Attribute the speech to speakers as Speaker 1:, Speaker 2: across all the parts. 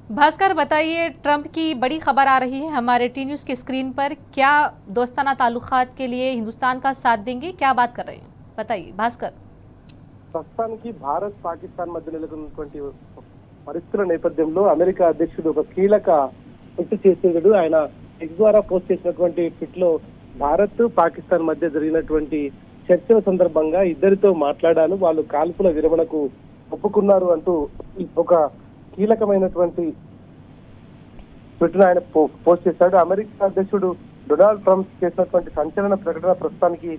Speaker 1: भास्कर, बताइए, ट्रंप की बड़ी खबर आ रही है हमारे टी न्यूज़ की स्क्रीन पर। क्या दोस्ताना ताल्लुकात के लिए हिंदुस्तान का साथ देंगे? क्या बात कर रहे हैं, बताइए भास्कर।
Speaker 2: ప్రస్తుతానికి భారత్ పాకిస్తాన్ మధ్య నెలకొన్నటువంటి పరిస్థితుల నేపథ్యంలో అమెరికా అధ్యక్షుడు ఒక కీలక ట్వీట్ చేసేందుకు ఆయన ఎక్స్ ద్వారా పోస్ట్ చేసినటువంటి ట్వీట్ లో భారత్ పాకిస్తాన్ మధ్య జరిగినటువంటి చర్చల సందర్భంగా ఇద్దరితో మాట్లాడాను, వాళ్ళు కాల్పుల విరమణకు ఒప్పుకున్నారు అంటూ ఒక కీలకమైనటువంటి ట్వీట్ ఆయన పోస్ట్ చేశాడు. అమెరికా అధ్యక్షుడు డొనాల్డ్ ట్రంప్ చేసినటువంటి సంచలన ప్రకటన ప్రస్తుతానికి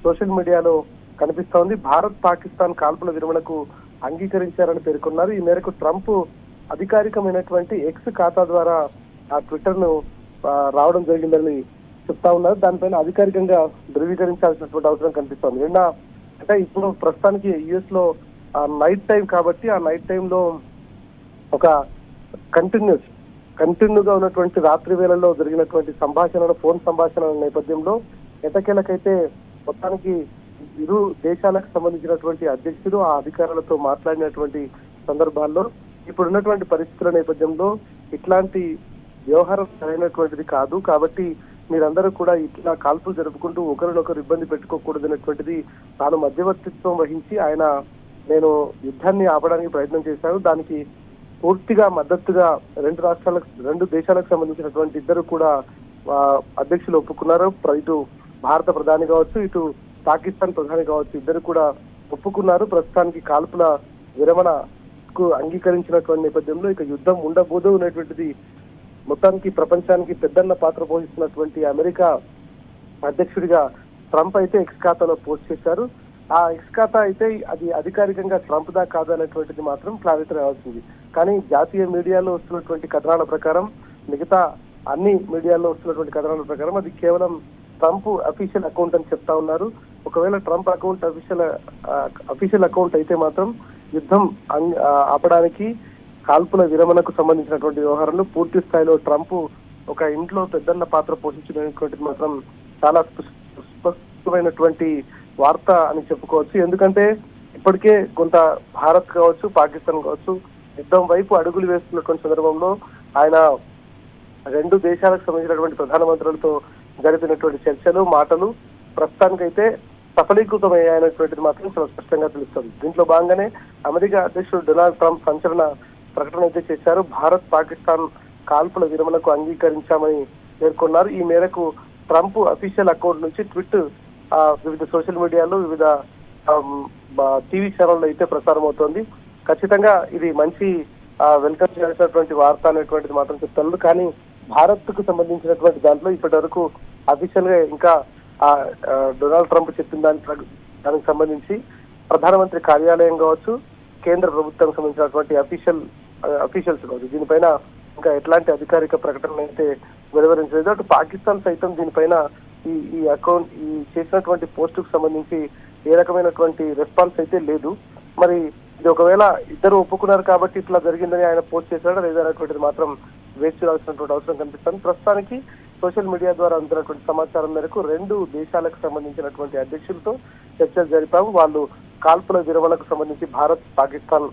Speaker 2: సోషల్ మీడియాలో కనిపిస్తోంది. భారత్ పాకిస్తాన్ కాల్పుల విరమణకు అంగీకరించారని పేర్కొన్నారు. ఈ మేరకు ట్రంప్ అధికారికమైనటువంటి ఎక్స్ ఖాతా ద్వారా ఆ ట్విట్టర్ ను రావడం జరిగిందని చెప్తా ఉన్నారు. దానిపైన అధికారికంగా ధృవీకరించాల్సినటువంటి అవసరం కనిపిస్తోంది. నిన్న అంటే ఇప్పుడు ప్రస్తుతానికి యుఎస్ లో నైట్ టైం కాబట్టి ఆ నైట్ టైంలో ఒక కంటిన్యూగా ఉన్నటువంటి రాత్రి వేళల్లో జరిగినటువంటి ఫోన్ సంభాషణల నేపథ్యంలో ఎటకేలకైతే మొత్తానికి ఇరు దేశాలకు సంబంధించినటువంటి అధ్యక్షుడు ఆ అధికారులతో మాట్లాడినటువంటి సందర్భాల్లో ఇప్పుడున్నటువంటి పరిస్థితుల నేపథ్యంలో ఇట్లాంటి వ్యవహారం సరైనటువంటిది కాదు, కాబట్టి మీరందరూ కూడా ఇట్లా కాల్పులు జరుపుకుంటూ ఒకరినొకరు ఇబ్బంది పెట్టుకోకూడదనేటువంటిది తాను మధ్యవర్తిత్వం వహించి నేను యుద్ధాన్ని ఆపడానికి ప్రయత్నం చేశాను, దానికి పూర్తిగా మద్దతుగా రెండు దేశాలకు సంబంధించినటువంటి ఇద్దరు కూడా అధ్యక్షులు ఒప్పుకున్నారు. ఇటు భారత ప్రధాని కావచ్చు, ఇటు పాకిస్తాన్ ప్రధాని కావచ్చు, ఇద్దరు కూడా ఒప్పుకున్నారు. ప్రస్తుతానికి కాల్పుల విరమణకు అంగీకరించినటువంటి నేపథ్యంలో ఇక యుద్ధం ఉండబోదు అనేటువంటిది మొత్తానికి ప్రపంచానికి పెద్దన్న పాత్ర పోషిస్తున్నటువంటి అమెరికా అధ్యక్షుడిగా ట్రంప్ అయితే ఎక్స్ ఖాతాలో పోస్ట్ చేశారు. ఆ ఎక్స్ ఖాతా అయితే అది అధికారికంగా ట్రంప్ దా కాదు అనేటువంటిది మాత్రం క్లారిటీ రావాల్సింది. కానీ జాతీయ మీడియాలో వస్తున్నటువంటి కథనాల ప్రకారం, మిగతా అన్ని మీడియాలో వస్తున్నటువంటి కథనాల ప్రకారం అది కేవలం ట్రంప్ అఫీషియల్ అకౌంట్ అని చెప్తా ఉన్నారు. ఒకవేళ ట్రంప్ అకౌంట్ అఫీషియల్ అకౌంట్ అయితే మాత్రం యుద్ధం ఆపడానికి, కాల్పుల విరమణకు సంబంధించినటువంటి వ్యవహారంలో పూర్తి స్థాయిలో ట్రంప్ ఒక ఇంట్లో పెద్దన్న పాత్ర పోషించినటువంటిది మాత్రం చాలా స్పష్టమైనటువంటి వార్త అని చెప్పుకోవచ్చు. ఎందుకంటే ఇప్పటికే కొంత భారత్ కావచ్చు, పాకిస్తాన్ కావచ్చు యుద్ధం వైపు అడుగులు వేస్తున్నటువంటి సందర్భంలో ఆయన రెండు దేశాలకు సంబంధించినటువంటి ప్రధానమంత్రులతో జరిపినటువంటి చర్చలు, మాటలు ప్రస్తుతానికైతే సఫలీకృతమయ్యాయనేటువంటిది మాత్రం చాలా స్పష్టంగా తెలుస్తుంది. దీంట్లో భాగంగానే అమెరికా అధ్యక్షుడు డొనాల్డ్ ట్రంప్ సంచలన ప్రకటన అయితే చేశారు. భారత్ పాకిస్తాన్ కాల్పుల విరమణకు అంగీకరించామని పేర్కొన్నారు. ఈ మేరకు ట్రంప్ అఫీషియల్ అకౌంట్ నుంచి ట్విట్ వివిధ సోషల్ మీడియాలో, వివిధ టీవీ ఛానల్లో అయితే ప్రసారం అవుతోంది. ఖచ్చితంగా ఇది మంచి వెల్కమ్ చేసినటువంటి వార్త అనేటువంటిది మాత్రం చెప్తున్నారు. కానీ భారత్ కు సంబంధించినటువంటి దాంట్లో ఇప్పటి వరకు అఫీషియల్ గా ఇంకా డొనాల్డ్ ట్రంప్ చెప్పిన దానికి సంబంధించి ప్రధానమంత్రి కార్యాలయం కావచ్చు, కేంద్ర ప్రభుత్వం సంబంధించినటువంటి అఫీషియల్స్ కావచ్చు, దీనిపైన ఇంకా ఎట్లాంటి అధికారిక ప్రకటన అయితే వెలువరించలేదు. అటు పాకిస్తాన్ సైతం దీనిపైన ఈ అకౌంట్ చేసినటువంటి పోస్టుకు సంబంధించి ఏ రకమైనటువంటి రెస్పాన్స్ అయితే లేదు. మరి ఇది ఒకవేళ ఇద్దరు ఒప్పుకున్నారు కాబట్టి ఇట్లా జరిగిందని ఆయన పోస్ట్ చేశాడా లేదా అనేటువంటిది మాత్రం వేచి చూడాల్సినటువంటి అవసరం కనిపిస్తుంది. ప్రస్తుతానికి సోషల్ మీడియా ద్వారా అందుతున్నటువంటి సమాచారం మేరకు రెండు దేశాలకు సంబంధించినటువంటి అధ్యక్షులతో చర్చలు జరిపాము. వాళ్ళు కాల్పుల విరమణకు సంబంధించి భారత్ పాకిస్తాన్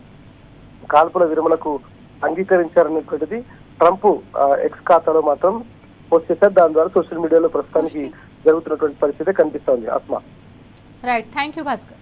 Speaker 2: కాల్పుల విరమణకు అంగీకరించారనేటువంటిది ట్రంప్ ఎక్స్ ఖాతాలో మాత్రం పోస్ట్ చేశారు. దాని ద్వారా సోషల్ మీడియాలో ప్రస్తుతానికి జరుగుతున్నటువంటి పరిస్థితి కనిపిస్తోంది. Asma.
Speaker 1: Right, thank you Bhaskar.